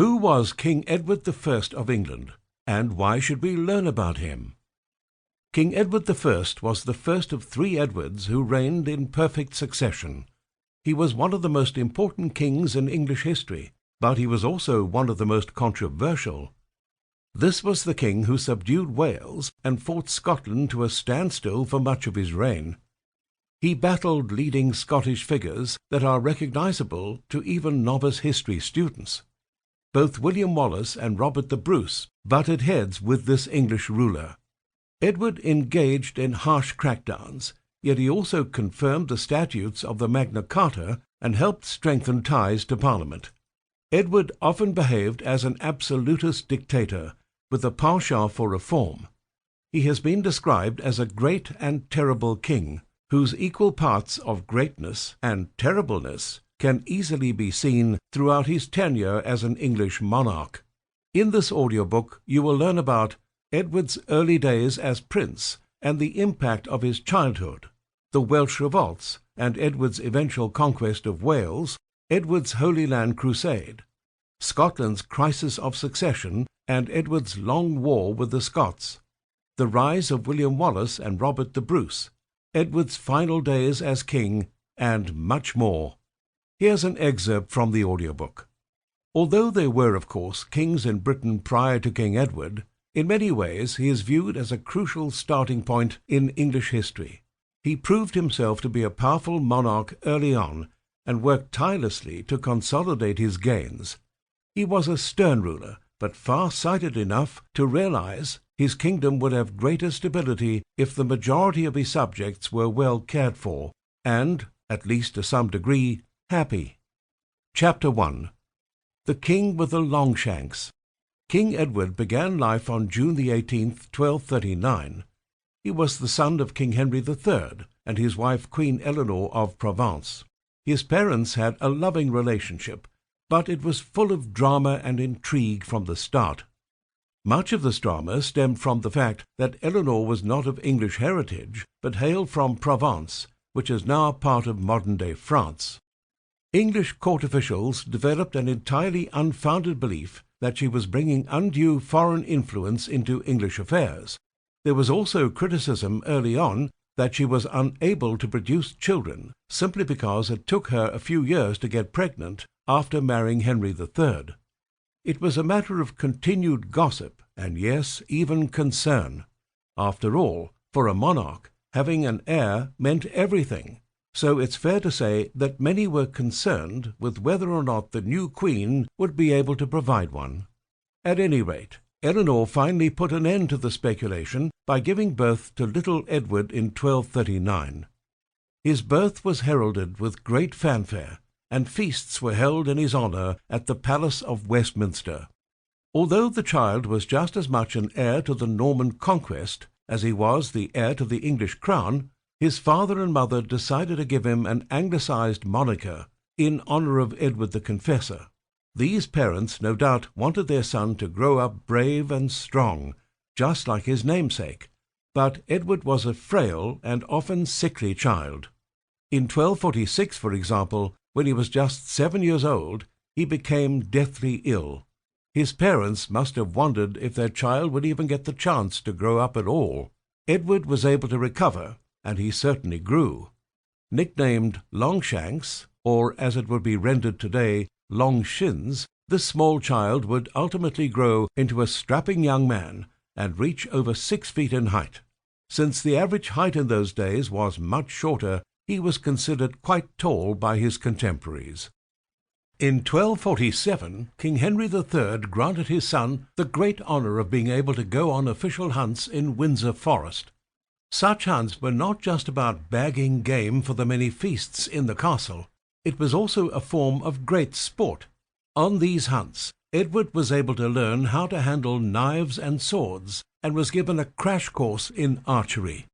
Who was King Edward I of England, and why should we learn about him? King Edward I was the first of 3 Edwards who reigned in perfect succession. He was one of the most important kings in English history, but he was also one of the most controversial. This was the king who subdued Wales and fought Scotland to a standstill for much of his reign. He battled leading Scottish figures that are recognizable to even novice history students. Both William Wallace and Robert the Bruce butted heads with this English ruler. Edward engaged in harsh crackdowns, yet he also confirmed the statutes of the Magna Carta and helped strengthen ties to Parliament. Edward often behaved as an absolutist dictator, with a penchant for reform. He has been described as a great and terrible king, whose equal parts of greatness and terribleness can easily be seen throughout his tenure as an English monarch. In this audiobook, you will learn about Edward's early days as prince and the impact of his childhood, the Welsh revolts and Edward's eventual conquest of Wales, Edward's Holy Land Crusade, Scotland's crisis of succession and Edward's long war with the Scots, the rise of William Wallace and Robert the Bruce, Edward's final days as king, and much more. Here's an excerpt from the audiobook. Although there were, of course, kings in Britain prior to King Edward, in many ways he is viewed as a crucial starting point in English history. He proved himself to be a powerful monarch early on and worked tirelessly to consolidate his gains. He was a stern ruler, but far-sighted enough to realize his kingdom would have greater stability if the majority of his subjects were well cared for and, at least to some degree, happy. Chapter 1. The King with the Longshanks. King Edward began life on June the 18th, 1239. He was the son of King Henry III and his wife Queen Eleanor of Provence. His parents had a loving relationship, but it was full of drama and intrigue from the start. Much of this drama stemmed from the fact that Eleanor was not of English heritage, but hailed from Provence, which is now part of modern-day France. English court officials developed an entirely unfounded belief that she was bringing undue foreign influence into English affairs. There was also criticism early on that she was unable to produce children simply because it took her a few years to get pregnant after marrying Henry III. It was a matter of continued gossip and, yes, even concern. After all, for a monarch, having an heir meant everything, so it's fair to say that many were concerned with whether or not the new queen would be able to provide one. At any rate, Eleanor finally put an end to the speculation by giving birth to little Edward in 1239. His birth was heralded with great fanfare, and feasts were held in his honor at the Palace of Westminster. Although the child was just as much an heir to the Norman conquest as he was the heir to the English crown, his father and mother decided to give him an anglicized moniker in honor of Edward the Confessor. These parents no doubt wanted their son to grow up brave and strong, just like his namesake, but Edward was a frail and often sickly child. In 1246, for example, when he was just 7 years old, he became deathly ill. His parents must have wondered if their child would even get the chance to grow up at all. Edward was able to recover, and he certainly grew. Nicknamed Longshanks, or as it would be rendered today, Long Shins, this small child would ultimately grow into a strapping young man and reach over 6 feet in height. Since the average height in those days was much shorter, he was considered quite tall by his contemporaries. In 1247, King Henry III granted his son the great honor of being able to go on official hunts in Windsor Forest. Such hunts were not just about bagging game for the many feasts in the castle. It was also a form of great sport. On these hunts, Edward was able to learn how to handle knives and swords, and was given a crash course in archery.